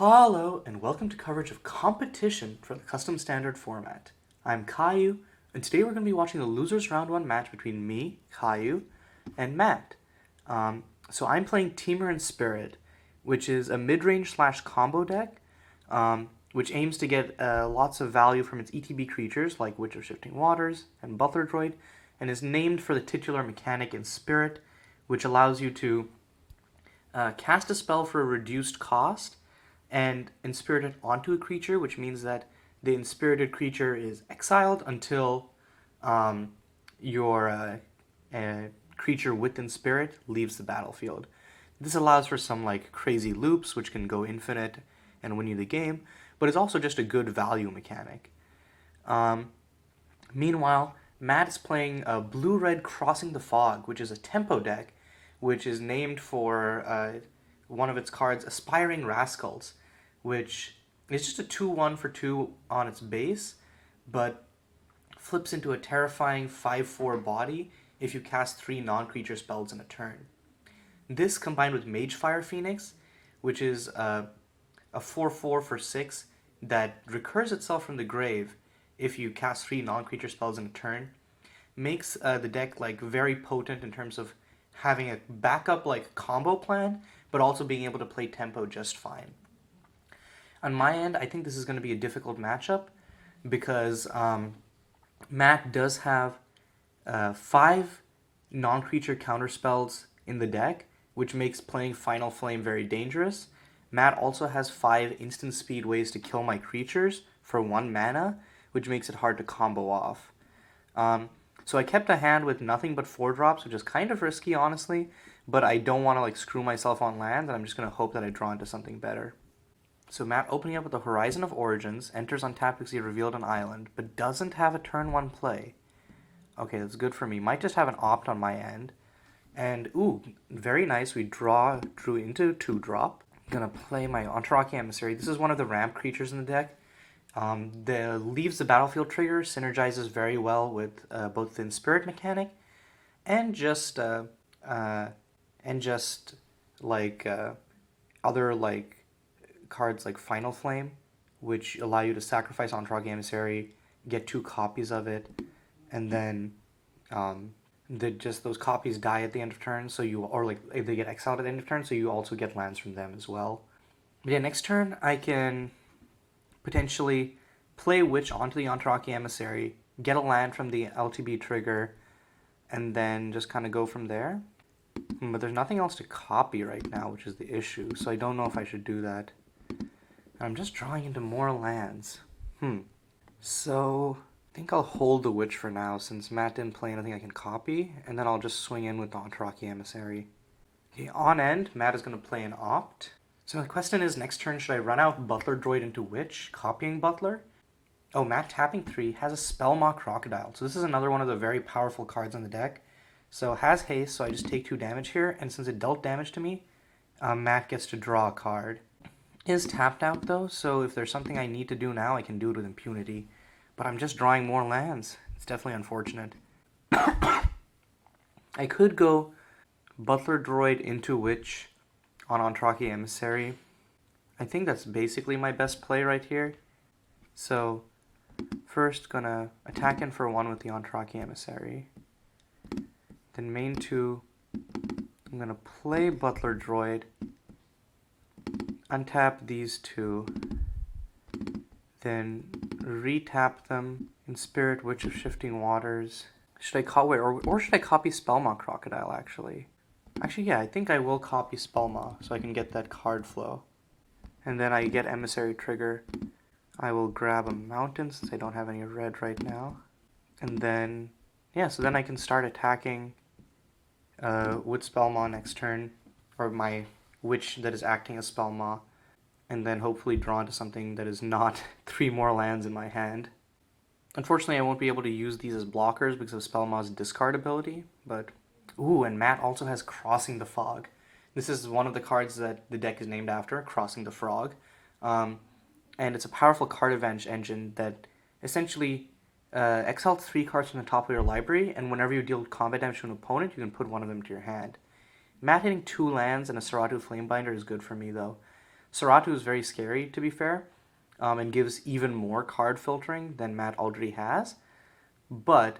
Hello and welcome to coverage of competition for the custom standard format. I'm Kayiu, and today we're going to be watching the losers round 1 match between me, Kayiu, and Matt. So I'm playing Temur Enspirit, which is a mid-range / combo deck, which aims to get lots of value from its ETB creatures like Witch of Shifting Waters and Butler Droid, and is named for the titular mechanic Enspirit, which allows you to cast a spell for a reduced cost and inspirit it onto a creature, which means that the inspirited creature is exiled until your creature with Enspirit leaves the battlefield. This allows for some like crazy loops, which can go infinite and win you the game, but it's also just a good value mechanic. Meanwhile, Matt is playing Blue-Red Crossing the Fog, which is a tempo deck, which is named for one of its cards, Aspiring Rascals, which is just a 2/1 for 2 on its base, but flips into a terrifying 5/4 body if you cast 3 non-creature spells in a turn. This, combined with Magefire Phoenix, which is a 4/4 for 6 that recurs itself from the grave if you cast 3 non-creature spells in a turn, makes the deck like very potent in terms of having a backup like combo plan, but also being able to play tempo just fine. On my end, I think this is going to be a difficult matchup because Matt does have 5 non-creature counter spells in the deck, which makes playing Final Flame very dangerous. Matt also has 5 instant speed ways to kill my creatures for 1 mana, which makes it hard to combo off. So I kept a hand with nothing but 4 drops, which is kind of risky, honestly, but I don't want to like screw myself on land, and I'm just going to hope that I draw into something better. So Matt, opening up with the Horizon of Origins, enters on tap because he revealed an island, but doesn't have a turn 1 play. Okay, that's good for me. Might just have an opt on my end. And, ooh, very nice. We drew into 2-drop. I'm going to play my Enteraki Emissary. This is one of the ramp creatures in the deck. The leaves the battlefield trigger synergizes very well with both the Enspirit mechanic and just like other like cards like Final Flame, which allow you to sacrifice Enteraki Emissary, get 2 copies of it, and then those copies die at the end of turn, so they get exiled at the end of turn, so you also get lands from them as well. But yeah, next turn I can potentially play Witch onto the Enteraki Emissary, get a land from the LTB trigger, and then just kind of go from there. But there's nothing else to copy right now, which is the issue, so I don't know if I should do that. I'm just drawing into more lands. So I think I'll hold the Witch for now, since Matt didn't play anything I can copy, and then I'll just swing in with the Enteraki Emissary. Okay, on end, Matt is going to play an Opt. So the question is, next turn, should I run out Butler Droid into Witch, copying Butler? Oh, Matt tapping 3 has a Spellmaw Crocodile. So this is another one of the very powerful cards on the deck. So it has haste, so I just take 2 damage here, and since it dealt damage to me, Matt gets to draw a card. It is tapped out though, so if there's something I need to do now, I can do it with impunity. But I'm just drawing more lands. It's definitely unfortunate. I could go Butler Droid into Witch on Enteraki Emissary. I think that's basically my best play right here. So first gonna attack in for 1 with the Enteraki Emissary. Then main 2, I'm gonna play Butler Droid, untap these 2, then retap them, Enspirit Witch of Shifting Waters. Should I should I copy Spellmaw Crocodile actually? Actually, yeah, I think I will copy Spellmaw so I can get that card flow. And then I get Emissary trigger. I will grab a mountain since I don't have any red right now. And then, yeah, so then I can start attacking with Spellmaw next turn, or my Witch that is acting as Spellmaw, and then hopefully draw into something that is not 3 more lands in my hand. Unfortunately, I won't be able to use these as blockers because of Spellmaw's discard ability, but... Ooh, and Matt also has Crossing the Fog. This is one of the cards that the deck is named after, Crossing the Frog. And it's a powerful card advantage engine that essentially exiles 3 cards from the top of your library, and whenever you deal combat damage to an opponent, you can put 1 of them to your hand. Matt hitting 2 lands and a Saratu Flamebinder is good for me, though. Saratu is very scary, to be fair, and gives even more card filtering than Matt already has. But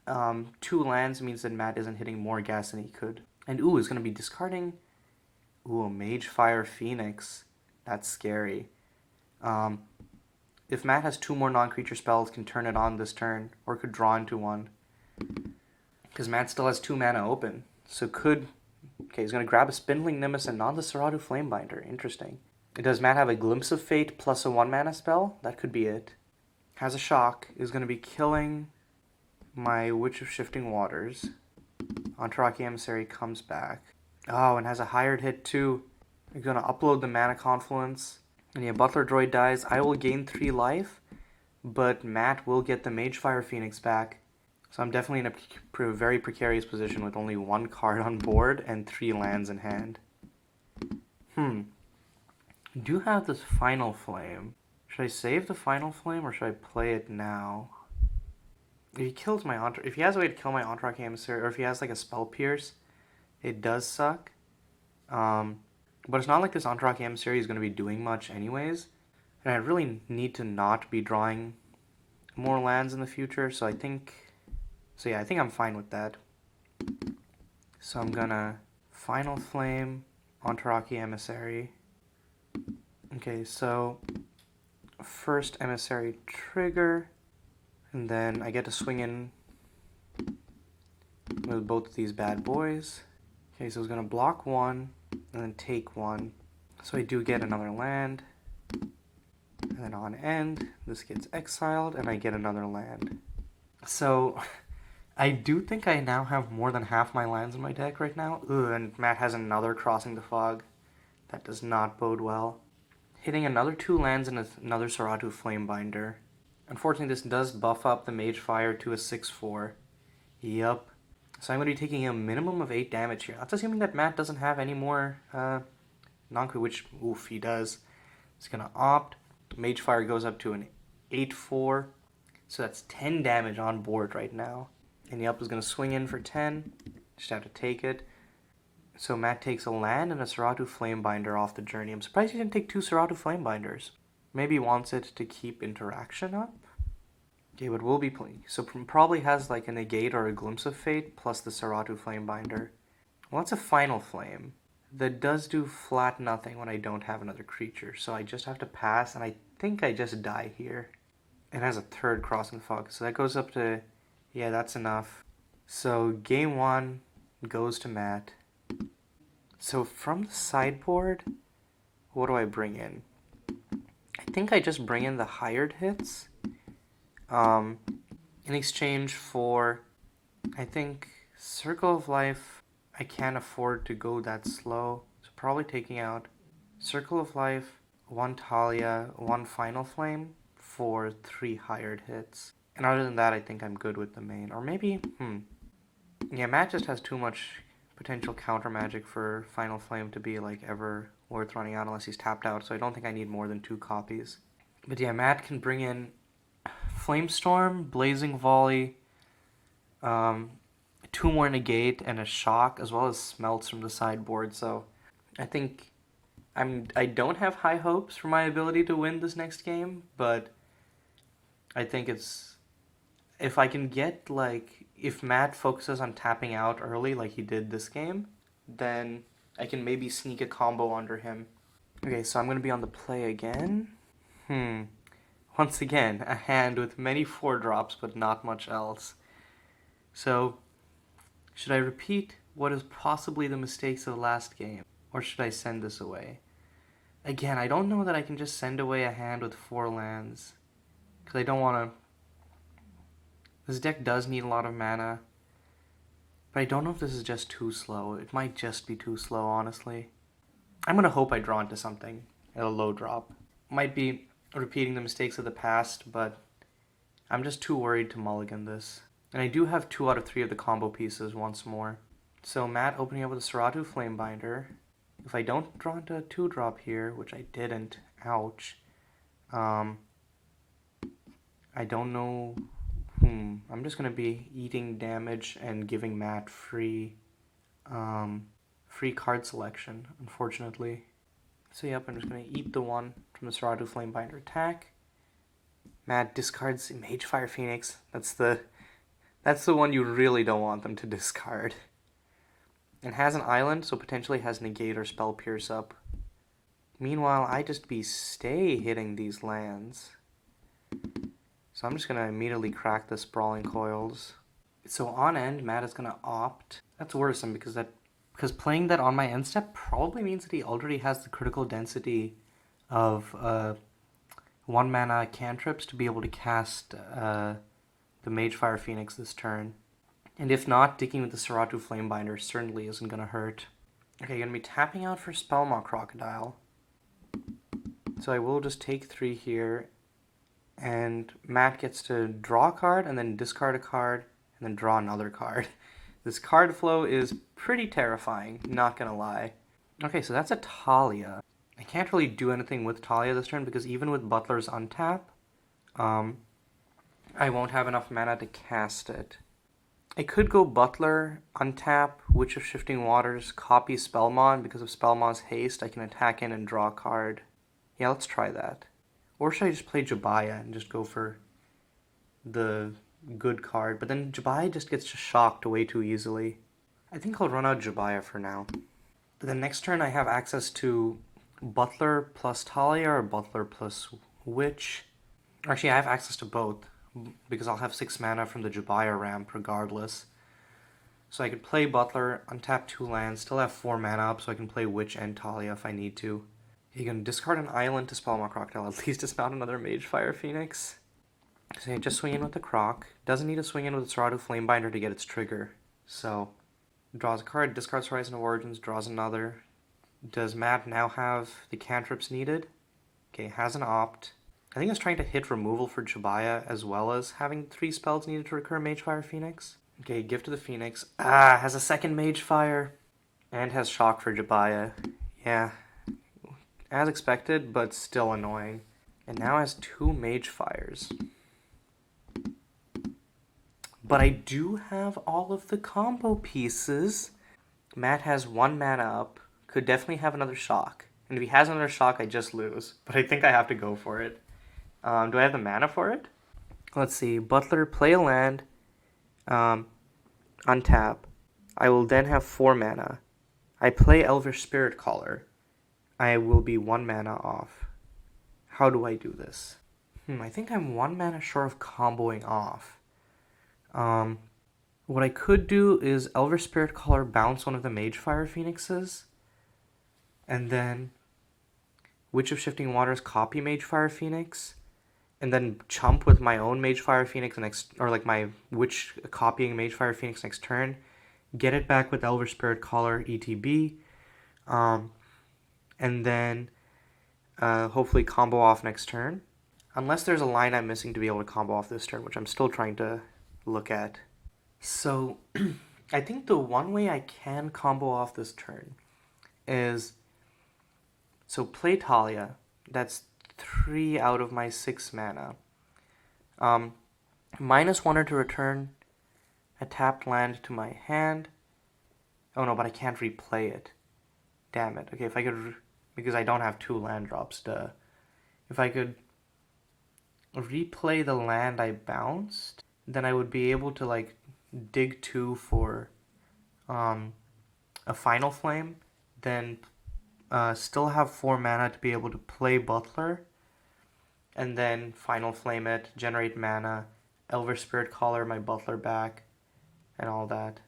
2 lands means that Matt isn't hitting more gas than he could. And ooh, is going to be discarding. Ooh, a Magefire Phoenix. That's scary. If Matt has 2 more non-creature spells, can turn it on this turn, or could draw into one. Because Matt still has 2 mana open. So could... Okay, he's going to grab a Spindling Nimbus and not the Saratu Flamebinder. Interesting. Does Matt have a Glimpse of Fate plus a 1 mana spell? That could be it. Has a shock. Is going to be killing my Witch of Shifting Waters. Entaraki Emissary comes back. Oh, and has a hired hit too. I'm going to upload the Mana Confluence. And yeah, Butler Droid dies. I will gain 3 life, but Matt will get the Magefire Phoenix back. So I'm definitely in a very precarious position with only 1 card on board and 3 lands in hand. I do have this Final Flame. Should I save the Final Flame or should I play it now? If he kills my if he has a way to kill my Entaraki Emissary, or if he has like a Spell Pierce, it does suck. But it's not like this Entaraki Emissary is going to be doing much anyways. And I really need to not be drawing more lands in the future, so I think I'm fine with that. So I'm gonna Final Flame, Entaraki Emissary. Okay, so first Emissary trigger, and then I get to swing in with both of these bad boys. Okay, so it's gonna block 1, and then take 1. So I do get another land. And then on end, this gets exiled, and I get another land. So I do think I now have more than half my lands in my deck right now. Ooh, and Matt has another Crossing the Fog. That does not bode well. Hitting another 2 lands and another Saratu Flamebinder. Unfortunately, this does buff up the Magefire to a 6/4. Yup. So I'm going to be taking a minimum of 8 damage here. That's assuming that Matt doesn't have any more non-crit, which, oof, he does. He's going to opt. Magefire goes up to an 8/4. So that's 10 damage on board right now. And Yup is going to swing in for 10. Just have to take it. So Matt takes a land and a Saratu Flamebinder off the journey. I'm surprised he didn't take 2 Saratu Flamebinders. Maybe he wants it to keep interaction up? Okay, but we'll be playing. So probably has like a Negate or a Glimpse of Fate plus the Saratu Flamebinder. Well, that's a Final Flame. That does do flat nothing when I don't have another creature. So I just have to pass, and I think I just die here. It has a 3rd Crossing the Fog. So that goes up to... Yeah, that's enough. So game 1 goes to Matt. So from the sideboard, what do I bring in? I think I just bring in the hired hits. In exchange for, I think, Circle of Life. I can't afford to go that slow. So probably taking out Circle of Life, 1 Talia, 1 Final Flame for 3 hired hits. And other than that, I think I'm good with the main. Or maybe, yeah, Matt just has too much potential counter magic for Final Flame to be like ever worth running out unless he's tapped out, so I don't think I need more than 2 copies. But yeah, Matt can bring in Flamestorm, Blazing Volley, 2 more Negate, and a Shock, as well as Smelts from the sideboard, so I think I don't have high hopes for my ability to win this next game, but I think it's... If I can get, like, if Matt focuses on tapping out early like he did this game, then I can maybe sneak a combo under him. Okay, so I'm going to be on the play again. Once again, a hand with many 4-drops, but not much else. So, should I repeat what is possibly the mistakes of the last game? Or should I send this away? Again, I don't know that I can just send away a hand with 4 lands. Because I don't want to... This deck does need a lot of mana. But I don't know if this is just too slow. It might just be too slow, honestly. I'm going to hope I draw into something at a low drop. Might be repeating the mistakes of the past, but I'm just too worried to mulligan this. And I do have 2 out of 3 of the combo pieces once more. So Matt opening up with a Saratu Flamebinder. If I don't draw into a 2-drop here, which I didn't, ouch. I don't know... I'm just going to be eating damage and giving Matt free card selection, unfortunately. So yep, I'm just going to eat the one from the Seratu Flamebinder attack. Matt discards Magefire Phoenix. That's the one you really don't want them to discard. And has an island, so potentially has Negate or Spell Pierce up. Meanwhile, I just stay hitting these lands. So I'm just going to immediately crack the Sprawling Coils. So on end, Matt is going to opt. That's worrisome because playing that on my end step probably means that he already has the critical density of 1 mana cantrips to be able to cast the Magefire Phoenix this turn. And if not, digging with the Seratu Flamebinder certainly isn't going to hurt. Okay, going to be tapping out for Spellmaw Crocodile. So I will just take 3 here, and Matt gets to draw a card, and then discard a card, and then draw another card. This card flow is pretty terrifying, not gonna lie. Okay, so that's a Talia. I can't really do anything with Talia this turn, because even with Butler's Untap, I won't have enough mana to cast it. I could go Butler, untap, Witch of Shifting Waters, copy Spellmaw, and because of Spellmaw's haste, I can attack in and draw a card. Yeah, let's try that. Or should I just play Jabaya and just go for the good card? But then Jabaya just gets shocked way too easily. I think I'll run out Jabaya for now. But then next turn I have access to Butler plus Talia or Butler plus Witch. Actually, I have access to both, because I'll have 6 mana from the Jabaya ramp regardless. So I could play Butler, untap 2 lands, still have 4 mana up, so I can play Witch and Talia if I need to. You can discard an island to Spellmaw Crocodile. At least it's not another Magefire Phoenix. So you just swing in with the Croc. Doesn't need to swing in with Seratu Flamebinder to get its trigger. So, draws a card, discards Horizon of Origins, draws another. Does Matt now have the cantrips needed? Okay, has an opt. I think it's trying to hit removal for Jabaya as well as having 3 spells needed to recur Magefire Phoenix. Okay, Gift to the Phoenix. Has a second Magefire. And has Shock for Jabaya. Yeah, as expected, but still annoying. And now has 2 Magefires. But I do have all of the combo pieces. Matt has 1 mana up. Could definitely have another Shock. And if he has another Shock, I just lose. But I think I have to go for it. Do I have the mana for it? Let's see. Butler, play a land. Untap. I will then have 4 mana. I play Elvish Spirit Caller. I will be 1 mana off. How do I do this? I think I'm 1 mana short of comboing off. What I could do is Elvish Spirit Caller bounce one of the Magefire Phoenixes, and then Witch of Shifting Waters copy Magefire Phoenix, and then chump with my own Magefire Phoenix my Witch copying Magefire Phoenix next turn, get it back with Elvish Spirit Caller ETB, and then hopefully combo off next turn. Unless there's a line I'm missing to be able to combo off this turn, which I'm still trying to look at. So, I think the one way I can combo off this turn is, so play Talia. That's 3 out of my 6 mana. -1 to return a tapped land to my hand. Oh no, but I can't replay it. Damn it. Okay, if I could, because I don't have 2 land drops, duh. If I could replay the land I bounced, then I would be able to dig 2 for a Final Flame, then still have 4 mana to be able to play Butler, and then Final Flame it, generate mana, Elvish Spirit Caller my Butler back, and all that.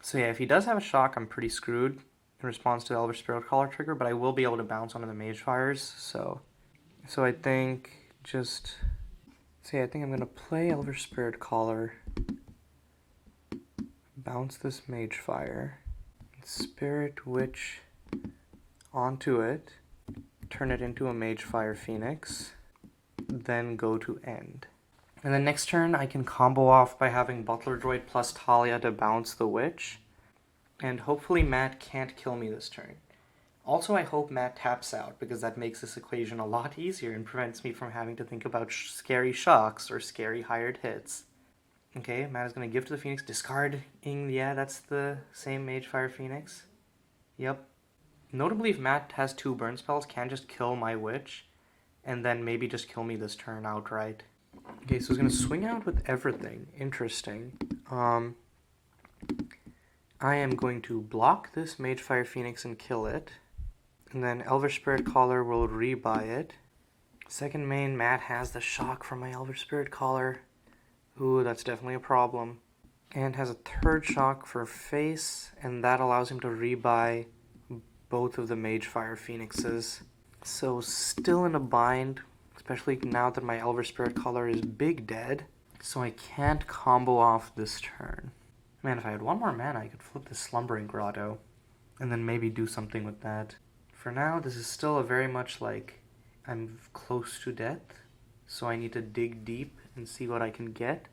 So yeah, if he does have a Shock, I'm pretty screwed in response to the Elvish Spirit Caller trigger, but I will be able to bounce one of the Magefires, so I think I think I'm going to play Elvish Spirit Caller, bounce this Magefire, Spirit Witch onto it, turn it into a Magefire Phoenix, then go to end. And then next turn I can combo off by having Butler Droid plus Talia to bounce the Witch, and hopefully Matt can't kill me this turn. Also, I hope Matt taps out, because that makes this equation a lot easier and prevents me from having to think about scary shocks or scary hired hits. Okay, Matt is going to give to the Phoenix, discarding, yeah, that's the same Magefire Phoenix. Yep. Notably, if Matt has 2 burn spells, can just kill my witch, and then maybe just kill me this turn outright. Okay, so he's gonna swing out with everything. Interesting. I am going to block this Magefire Phoenix and kill it. And then Elvish Spirit Caller will rebuy it. Second main, Matt has the shock from my Elvish Spirit Caller. Ooh, that's definitely a problem. And has a third shock for face, and that allows him to rebuy both of the Magefire Phoenixes. So still in a bind, especially now that my Elvish Spirit Caller is big dead. So I can't combo off this turn. Man, if I had 1 more mana, I could flip this Slumbering Grotto, and then maybe do something with that. For now, this is still a very much like I'm close to death, so I need to dig deep and see what I can get.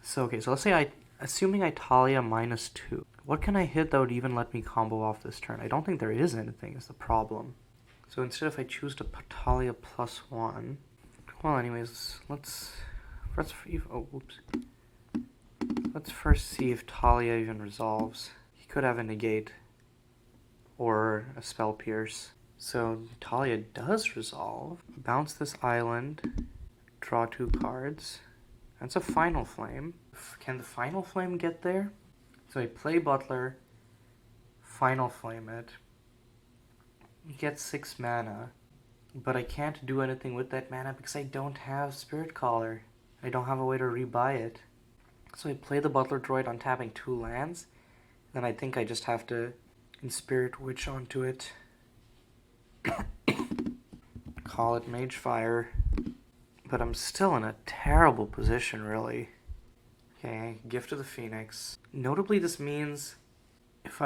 So okay, so let's say assuming I Talia -2. What can I hit that would even let me combo off this turn? I don't think there is anything, is the problem. So instead if I choose to Talia +1, well anyways, let's first see if Talia even resolves. He could have a negate or a spell pierce. So Talia does resolve. Bounce this island, draw 2 cards. That's a Final Flame. Can the Final Flame get there? So I play Butler, Final Flame it. He gets 6 mana, but I can't do anything with that mana because I don't have Spirit Caller. I don't have a way to rebuy it. So I play the Butler Droid on tapping 2 lands. Then I think I just have to Enspirit Witch onto it. Call it Magefire. But I'm still in a terrible position, really. Okay, Gift of the Phoenix. Notably, this means if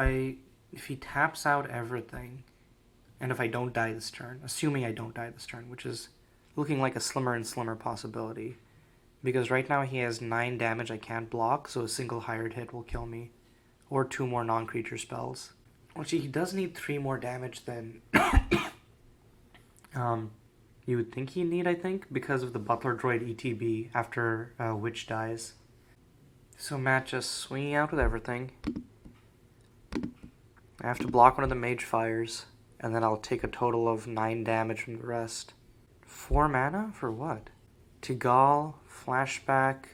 he taps out everything, and if I don't die this turn, assuming I don't die this turn, which is looking like a slimmer and slimmer possibility, because right now he has 9 damage I can't block, so a single hired hit will kill me, or 2 more non-creature spells. Actually, he does need 3 more damage than you would think he'd need, I think, because of the Butler Droid ETB after Witch dies. So Matt just swinging out with everything. I have to block one of the Magefires, and then I'll take a total of 9 damage from the rest. 4 mana? For what? Tigal, flashback,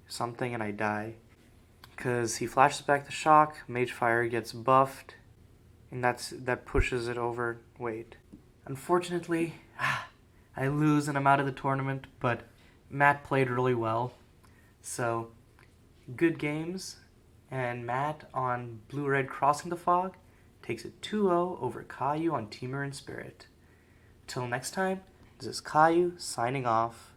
something, and I die. Because he flashes back the shock, Magefire gets buffed, and that pushes it over. Wait. Unfortunately, I lose and I'm out of the tournament, but Matt played really well. So, good games, and Matt on Blue-Red Crossing the Fog takes it 2-0 over Kayiu on Temur and Spirit. Till next time, this is Kayiu signing off.